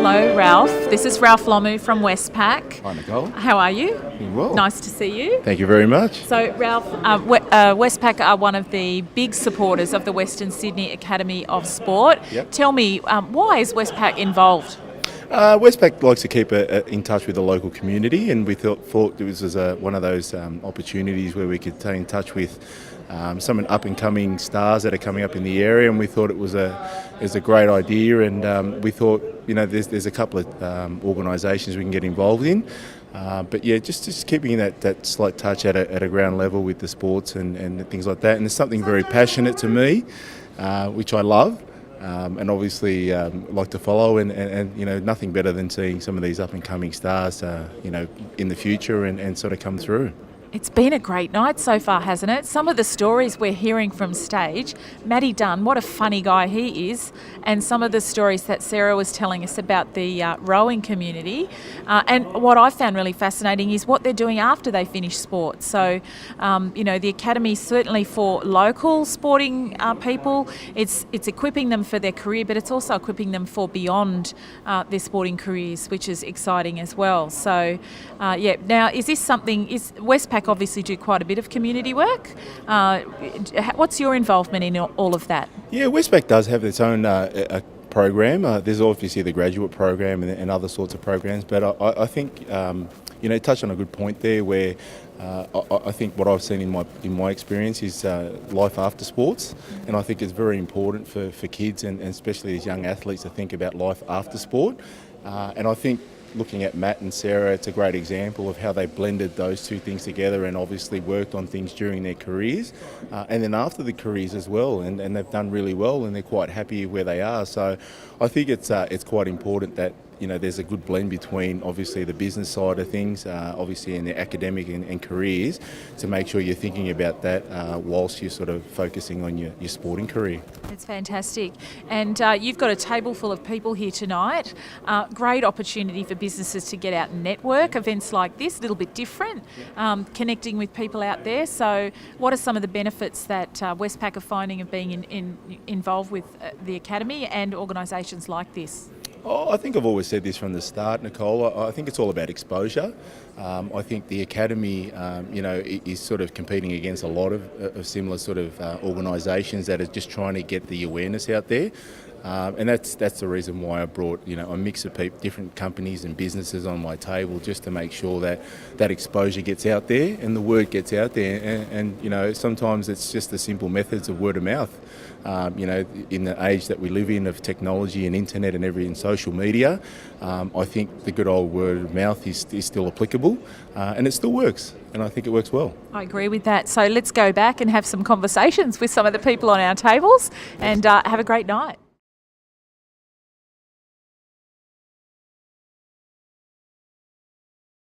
Hello, Ralph. This is Ralph Lomu from Westpac. Hi, Nicole. How are you? Well. Nice to see you. Thank you very much. So, Ralph, Westpac are one of the big supporters of the Western Sydney Academy of Sport. Yep. Tell me, why is Westpac involved? Westpac likes to keep in touch with the local community, and we thought it was one of those opportunities where we could stay in touch with some up-and-coming stars that are coming up in the area, and we thought it was a great idea, and we thought, there's a couple of organisations we can get involved in. But yeah, just keeping that slight touch at a ground level with the sports and things like that. And it's something very passionate to me, which I love. And obviously like to follow, and nothing better than seeing some of these up and coming stars in the future and sort of come through. It's been a great night so far, hasn't it? Some of the stories we're hearing from stage, Matty Dunn, what a funny guy he is, and some of the stories that Sarah was telling us about the rowing community. And what I found really fascinating is what they're doing after they finish sport. So, the academy, certainly for local sporting people, it's equipping them for their career, but it's also equipping them for beyond their sporting careers, which is exciting as well. So, now is this something, is Westpac obviously do quite a bit of community work. What's your involvement in all of that? Yeah, Westpac does have its own program. There's obviously the graduate program and other sorts of programs, but I think touch on a good point there, where I think what I've seen in my experience is life after sports, and I think it's very important for kids and especially these young athletes to think about life after sport. And I think, looking at Matt and Sarah, it's a great example of how they blended those two things together and obviously worked on things during their careers and then after the careers as well, and they've done really well, and they're quite happy where they are. So I think it's quite important that there's a good blend between obviously the business side of things, obviously in the academic and careers, to make sure you're thinking about that whilst you're sort of focusing on your sporting career. It's fantastic. And you've got a table full of people here tonight. Great opportunity for businesses to get out and network. Events like this, a little bit different, connecting with people out there. So what are some of the benefits that Westpac are finding of being involved with the Academy and organisations like this? Oh, I think I've always said this from the start, Nicole. I think it's all about exposure. I think the Academy, is sort of competing against a lot of similar sort of organisations that are just trying to get the awareness out there. And that's the reason why I brought a mix of different companies and businesses on my table, just to make sure that exposure gets out there and the word gets out there. And sometimes it's just the simple methods of word of mouth. In the age that we live in of technology and internet and social media, I think the good old word of mouth is still applicable, and it still works, and I think it works well. I agree with that. So let's go back and have some conversations with some of the people on our tables, and have a great night.